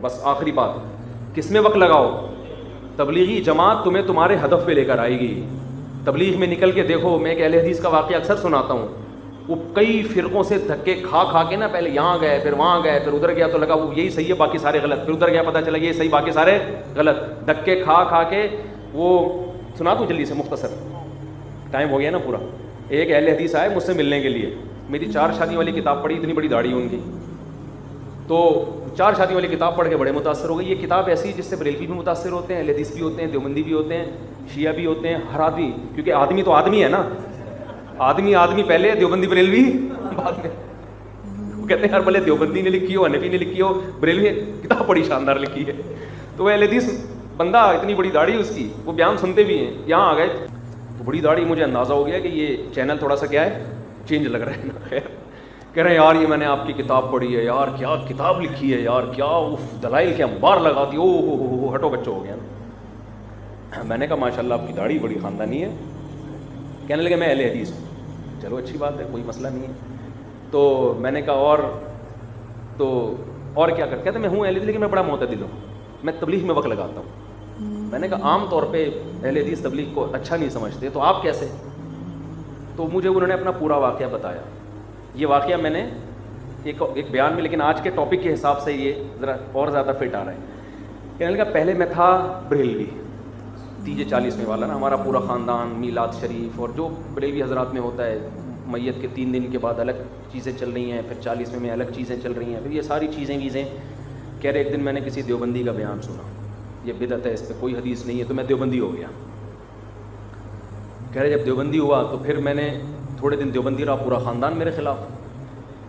بس آخری بات, کس میں وقت لگاؤ؟ تبلیغی جماعت تمہیں تمہارے ہدف پہ لے کر آئے گی. تبلیغ میں نکل کے دیکھو, میں ایک اہل حدیث کا واقعہ اکثر سناتا ہوں, وہ کئی فرقوں سے دھکے کھا کھا کے نا, پہلے یہاں گئے, پھر وہاں گئے, پھر ادھر گیا تو لگا وہ یہی صحیح ہے باقی سارے غلط, پھر ادھر گیا پتہ چلا یہ صحیح باقی سارے غلط, دھکے کھا کھا کے. وہ سنا دوں جلدی سے مختصر, ٹائم ہو گیا نا پورا. ایک اہل حدیث آئے مجھ سے ملنے کے لیے, میری 4 شادی والی کتاب پڑھی, اتنی بڑی داڑھی ان کی, تو 4 شادی والی کتاب پڑھ کے بڑے متاثر ہو گئے. یہ کتاب ایسی جس سے بریلوی بھی متاثر ہوتے ہیں, اہل حدیث بھی ہوتے ہیں, دیوبندی بھی ہوتے ہیں, شیعہ بھی ہوتے ہیں, ہر آدمی, کیونکہ آدمی تو آدمی ہے نا, آدمی پہلے, دیوبندی بریلوی بعد میں. وہ کہتے ہیں ہر بھلے دیوبندی نے لکھی ہو, حنفی نے لکھی ہو, بریلوی کتاب بڑی شاندار لکھی ہے. تو وہ اہل حدیث بندہ, اتنی بڑی داڑھی اس کی, وہ بیان سنتے بھی ہیں. یہاں آ گئے تو بڑی داڑھی, مجھے اندازہ ہو گیا کہ یہ چینل تھوڑا سا کیا ہے, چینج لگ رہا ہے نا. خیر کہہ رہے ہیں یار یہ میں نے آپ کی کتاب پڑھی ہے یار, کیا کتاب لکھی ہے یار, کیا دلائل کے انبار لگا دی, او ہو ہٹو بچوں ہو گیا نا. میں نے کہا ماشاء اللہ آپ کی داڑھی بڑی خاندانی ہے. کہنے لگے میں اہل حدیث ہوں. چلو اچھی بات ہے, کوئی مسئلہ نہیں ہے. تو میں نے کہا اور کیا کہتے ہیں, میں ہوں اہل حدیث لیکن میں بڑا معتدل ہوں, میں تبلیغ میں وقت لگاتا ہوں. میں نے کہا عام طور پہ اہل حدیث تبلیغ کو اچھا نہیں سمجھتے, تو آپ کیسے؟ تو مجھے انہوں نے اپنا پورا واقعہ بتایا. یہ واقعہ میں نے ایک بیان میں, لیکن آج کے ٹاپک کے حساب سے یہ ذرا اور زیادہ فٹ آ رہا ہے. کہنے لگا پہلے میں تھا بریلوی, 30-40 والا نا, ہمارا پورا خاندان میلاد شریف اور جو بریلوی حضرات میں ہوتا ہے, میت کے 3 دن کے بعد الگ چیزیں چل رہی ہیں, پھر 40 میں الگ چیزیں چل رہی ہیں, پھر یہ ساری چیزیں. کہہ رہے ایک دن میں نے کسی دیوبندی کا بیان سنا, یہ بدعت ہے, اس پہ کوئی حدیث نہیں ہے, تو میں دیوبندی ہو گیا. کہہ رہے جب دیوبندی ہوا تو پھر میں نے تھوڑے دن دیوبندی رہا, پورا خاندان میرے خلاف.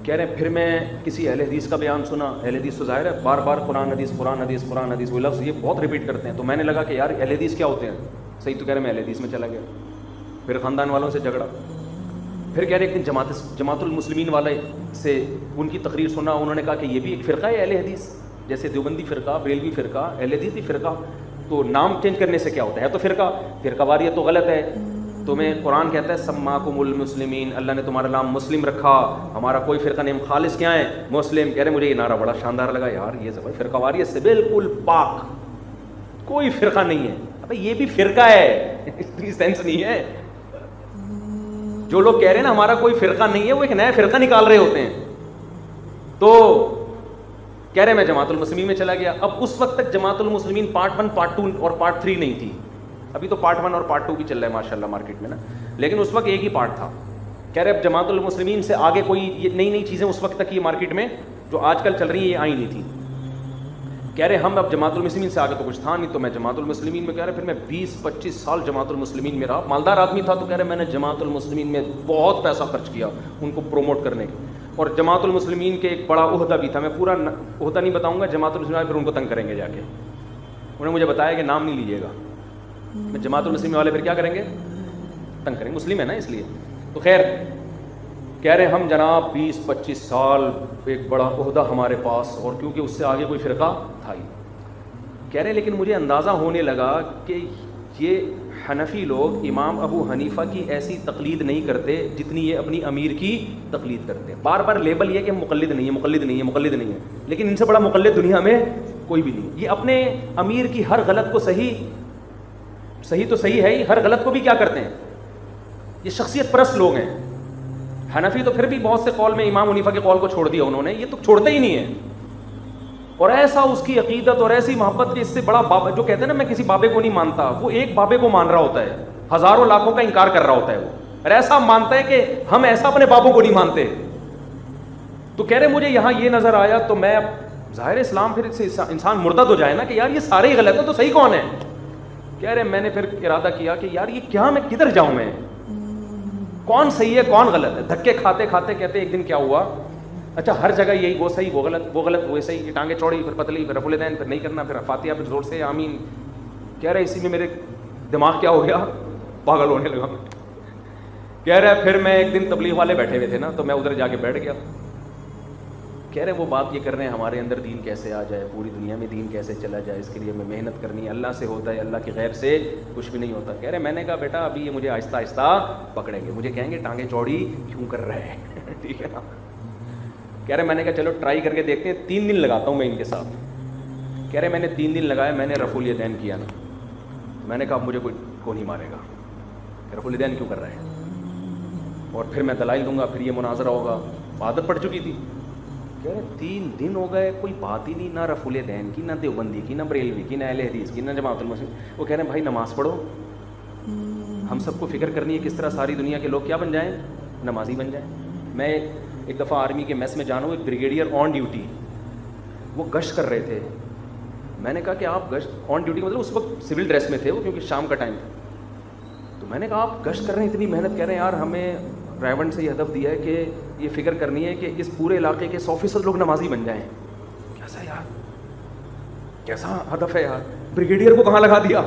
کہہ رہے پھر میں کسی اہل حدیث کا بیان سنا, اہل حدیث تو ظاہر ہے بار بار قرآن حدیث قرآن حدیث قرآن حدیث, وہ لفظ یہ بہت ریپیٹ کرتے ہیں. تو میں نے لگا کہ یار اہل حدیث کیا ہوتے ہیں, صحیح تو کہہ رہے میں اہل حدیث میں چلا گیا. پھر خاندان والوں سے جھگڑا. پھر کہہ رہے ایک دن جماعت المسلمین والے سے ان کی تقریر سنا, انہوں نے کہا کہ یہ بھی ایک فرقہ ہے اہل حدیث, جیسے دیوبندی فرقہ, بریلوی فرقہ, اہل حدیث بھی فرقہ, تو نام چینج کرنے سے کیا ہوتا ہے, تو فرقہ واریت تو غلط ہے. تمہیں قرآن کہتا ہے سماکم المسلمین, اللہ نے تمہارا نام مسلم رکھا, ہمارا کوئی فرقہ نہیں, خالص کیا ہے مسلم. کہہ رہے مجھے یہ نعرہ بڑا شاندار لگا, یار یہ زبر فرقہ واریت سے بالکل پاک, کوئی فرقہ نہیں ہے. ابے یہ بھی فرقہ ہے, اتنی سینس نہیں ہے. جو لوگ کہہ رہے ہیں نا ہمارا کوئی فرقہ نہیں ہے, وہ ایک نیا فرقہ نکال رہے ہوتے ہیں. تو کہہ رہے میں جماعت المسلمین میں چلا گیا. اب اس وقت تک جماعت المسلمین پارٹ 1 پارٹ 2 اور پارٹ 3 نہیں تھی, ابھی تو پارٹ 1 اور پارٹ 2 بھی چل رہا ہے ماشاء اللہ مارکیٹ میں نا, لیکن اس وقت ایک ہی پارٹ تھا. کہہ رہے اب جماعت المسلمین سے آگے کوئی یہ نئی چیزیں اس وقت تک یہ مارکیٹ میں جو آج کل چل رہی ہیں یہ آئی نہیں تھی. کہہ رہے ہم اب جماعت المسلمین سے آگے تو کچھ تھا نہیں, تو میں جماعت المسلمین میں, کہہ رہے پھر میں 20-25 سال جماعت المسلمین میں رہا, مالدار آدمی تھا. تو کہہ رہے میں نے جماعت المسلمین میں بہت پیسہ خرچ کیا ان کو پروموٹ کرنے کے, اور جماعت المسلمین کے ایک بڑا عہدہ بھی تھا, میں پورا عہدہ نہیں بتاؤں گا, جماعت المسلمین پھر ان کو تنگ کریں گے جا کے. انہوں نے مجھے بتایا کہ نام نہیں لیجیے گا, میں جماعت المسلمین والے پھر کیا کریں گے, تنگ کریں گے, مسلم ہے نا اس لیے. تو خیر کہہ رہے ہم جناب 20-25 سال ایک بڑا عہدہ ہمارے پاس, اور کیونکہ اس سے آگے کوئی فرقہ تھا ہی. کہہ رہے لیکن مجھے اندازہ ہونے لگا کہ یہ حنفی لوگ امام ابو حنیفہ کی ایسی تقلید نہیں کرتے جتنی یہ اپنی امیر کی تقلید کرتے ہیں. بار بار لیبل یہ کہ مقلد نہیں ہے, مقلد نہیں ہے, مقلد نہیں ہے, لیکن ان سے بڑا مقلد دنیا میں کوئی بھی نہیں. یہ اپنے امیر کی ہر غلط کو صحیح تو صحیح ہے ہی, ہر غلط کو بھی کیا کرتے ہیں, یہ شخصیت پرست لوگ ہیں. حنفی تو پھر بھی بہت سے قول میں امام حنیفہ کے قول کو چھوڑ دیا انہوں نے, یہ تو چھوڑتے ہی نہیں ہیں. اور ایسا اس کی عقیدت اور ایسی محبت کہ اس سے بڑا بابا, جو کہتے ہیں نا میں کسی بابے کو نہیں مانتا, وہ ایک بابے کو مان رہا ہوتا ہے, ہزاروں لاکھوں کا انکار کر رہا ہوتا ہے وہ, اور ایسا مانتا ہے کہ ہم ایسا اپنے بابوں کو نہیں مانتے. تو کہہ رہے مجھے یہاں یہ نظر آیا, تو میں ظاہر اسلام پھر سے انسان مرتد ہو جائے نا کہ یار یہ سارے ہی غلط ہیں تو صحیح کون ہے. کہہ رہے میں نے پھر ارادہ کیا کہ یار یہ کیا, میں کدھر جاؤں, میں کون صحیح ہے کون غلط ہے. دھکے کھاتے کھاتے کہتے ایک دن کیا ہوا, اچھا ہر جگہ یہی, وہ صحیح وہ غلط, وہ غلط وہ صحیح, یہ ٹانگیں چوڑی پھر پتلی, پھر رفع الیدین, پھر نہیں کرنا, پھر فاتحہ, پھر زور سے آمین. کہہ رہے اسی میں میرے دماغ کیا ہو گیا, پاگل ہونے لگا. کہہ رہے پھر میں ایک دن تبلیغ والے بیٹھے ہوئے تھے نا, تو میں ادھر جا کے بیٹھ گیا. کہہ رہے وہ بات یہ کر رہے ہیں ہمارے اندر دین کیسے آ جائے, پوری دنیا میں دین کیسے چلا جائے, اس کے لیے ہمیں محنت کرنی ہے, اللہ سے ہوتا ہے, اللہ کے غیر سے کچھ بھی نہیں ہوتا. کہہ رہے میں نے کہا بیٹا ابھی یہ مجھے آہستہ آہستہ پکڑیں گے, مجھے کہیں گے ٹانگیں چوڑی کیوں کر رہے ہیں, ٹھیک ہے نا. کہہ رہے میں نے کہا چلو ٹرائی کر کے دیکھتے ہیں, 3 دن لگاتا ہوں میں ان کے ساتھ. کہہ رہے میں نے 3 دن لگائے، میں نے رفع الیدین کیا نا، میں نے کہا مجھے کوئی نہیں مارے گا، رفع الیدین کیوں کر رہے ہیں، اور پھر میں دلائل دوں گا، پھر یہ مناظرہ ہوگا، عادت پڑ چکی تھی۔ کہہ رہے 3 دن ہو گئے، کوئی بات ہی نہیں، نہ رفع الیدین کی، نہ دیوبندی کی، نہ بریلوی کی، نہ اہل حدیث کی، نہ جماعت المسلمین۔ وہ کہہ رہے ہیں بھائی نماز پڑھو، ہم سب کو فکر کرنی ہے کس طرح ساری دنیا کے لوگ کیا بن جائیں، نمازی بن جائیں۔ میں ایک دفعہ آرمی کے میس میں جانا ہوں، ایک بریگیڈیئر آن ڈیوٹی، وہ گشت کر رہے تھے، میں نے کہا کہ آپ گشت آن ڈیوٹی مطلب اس وقت سول ڈریس میں تھے وہ، کیونکہ شام کا ٹائم تھا، تو میں نے کہا آپ گشت کر رہے ہیں اتنی محنت، کہہ رہے ہیں یار ہمیں ریونڈ سے یہ ہدف دیا ہے کہ یہ فکر کرنی ہے کہ اس پورے علاقے کے 100% لوگ نمازی بن جائیں۔ کیسا یار، کیسا ہدف ہے یار، بریگیڈیئر کو کہاں لگا دیا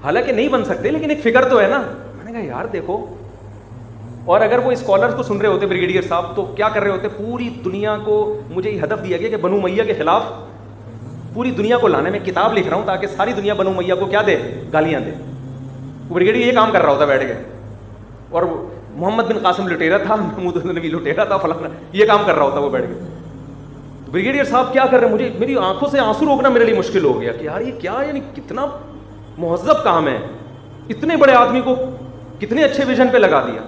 حالانکہ نہیں بن سکتے لیکن ایک فکر تو ہے نا۔ میں نے کہا یار دیکھو، اور اگر وہ اسکالرز کو سن رہے ہوتے بریگیڈیئر صاحب تو کیا کر رہے ہوتے، پوری دنیا کو مجھے یہ ہدف دیا گیا کہ بنو امیہ کے خلاف پوری دنیا کو لانے میں کتاب لکھ رہا ہوں تاکہ ساری دنیا بنو امیہ کو کیا دے، گالیاں دے۔ وہ بریگیڈیئر یہ کام کر رہا ہوتا بیٹھ کے، اور محمد بن قاسم لٹیرا تھا، محمود النبی لٹیرا تھا، فلانا، یہ کام کر رہا ہوتا وہ بیٹھ کے۔ بریگیڈیئر صاحب کیا کر رہے ہیں، مجھے میری آنکھوں سے آنسو روکنا میرے لیے مشکل ہو گیا کہ یار یہ کیا، یعنی کتنا مہذب کام ہے، اتنے بڑے آدمی کو کتنے اچھے ویژن پہ لگا دیا۔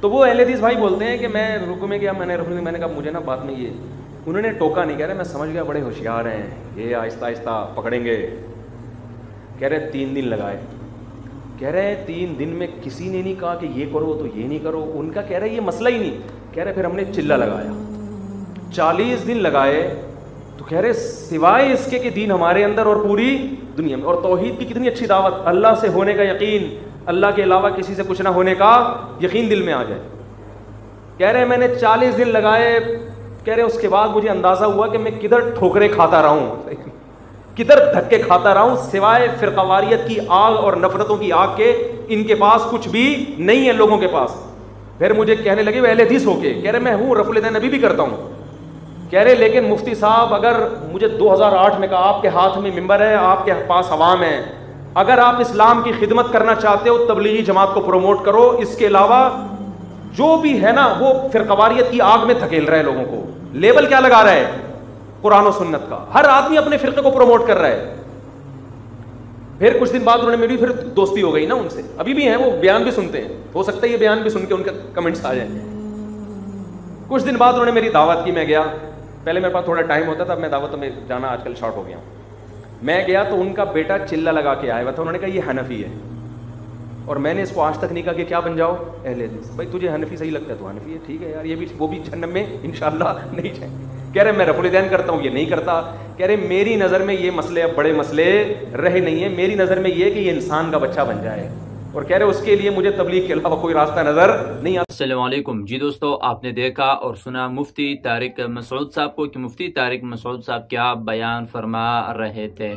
تو وہ اہل حدیث بھائی بولتے ہیں کہ میں رکوع میں گیا، میں نے کہا مجھے نا بعد میں یہ، انہوں نے ٹوکا نہیں، کہہ رہے میں سمجھ گیا بڑے ہوشیار ہیں یہ، آہستہ آہستہ پکڑیں گے۔ کہہ رہے 3 دن لگائے، کہہ رہے 3 دن میں کسی نے نہیں کہا کہ یہ کرو تو یہ نہیں کرو، ان کا کہہ رہے یہ مسئلہ ہی نہیں۔ کہہ رہے پھر ہم نے چلہ لگایا، 40 دن لگائے، تو کہہ رہے سوائے اس کے کہ دین ہمارے اندر اور پوری دنیا میں، اور توحید کی کتنی اچھی دعوت، اللہ سے ہونے کا یقین، اللہ کے علاوہ کسی سے کچھ نہ ہونے کا یقین دل میں آ جائے۔ کہہ رہے میں نے 40 دن لگائے، کہہ رہے اس کے بعد مجھے اندازہ ہوا کہ میں کدھر ٹھوکریں کھاتا رہا ہوں، کدھر دھکے کھاتا رہا ہوں، سوائے فرقہ واریت کی آگ اور نفرتوں کی آگ کے ان کے پاس کچھ بھی نہیں ہے لوگوں کے پاس۔ پھر مجھے کہنے لگے وہ اہل حدیث ہو کے، کہہ رہے میں ہوں، رفع الیدین ابھی بھی کرتا ہوں، کہہ رہے لیکن مفتی صاحب اگر مجھے 2008 میں کہا آپ کے ہاتھ میں ممبر ہے، آپ کے پاس عوام ہے، اگر آپ اسلام کی خدمت کرنا چاہتے ہو تبلیغی جماعت کو پروموٹ کرو، اس کے علاوہ جو بھی ہے نا وہ فرقہ واریت کی آگ میں دھکیل رہا ہے لوگوں کو، لیبل کیا لگا رہا ہے، قرآن و سنت کا، ہر آدمی اپنے فرقے کو پروموٹ کر رہا ہے۔ پھر کچھ دن بعد انہوں نے میری پھر دوستی ہو گئی نا ان سے، ابھی بھی ہیں، وہ بیان بھی سنتے ہیں، ہو سکتا ہے یہ بیان بھی سن کے ان کے کمنٹس آ جائیں۔ کچھ دن بعد انہوں نے میری دعوت کی، میں گیا، پہلے میرے پاس تھوڑا ٹائم ہوتا تھا، میں دعوتوں میں جانا آج کل شارٹ ہو گیا، میں گیا تو ان کا بیٹا چلہ لگا کے آیا ہوا تھا، انہوں نے کہا یہ حنفی ہے، اور میں نے اس کو آج تک نہیں کہا کہ کیا بن جاؤ اہل حدیث، بھائی تجھے حنفی صحیح لگتا ہے تو حنفی ہے، ٹھیک ہے یار، یہ بھی وہ بھی جہنم میں انشاءاللہ نہیں جائیں۔ کہہ رہے میں رفع الیدین کرتا ہوں، یہ نہیں کرتا، کہہ رہے میری نظر میں یہ مسئلے اب بڑے مسئلے رہے نہیں ہیں، میری نظر میں یہ کہ یہ انسان کا بچہ بن جائے، اور کہہ رہے اس کے لیے مجھے تبلیغ کے علاوہ کوئی راستہ نظر نہیں آتا۔ السلام علیکم جی دوستو، آپ نے دیکھا اور سنا مفتی طارق مسعود صاحب کو کہ مفتی طارق مسعود صاحب کیا بیان فرما رہے تھے۔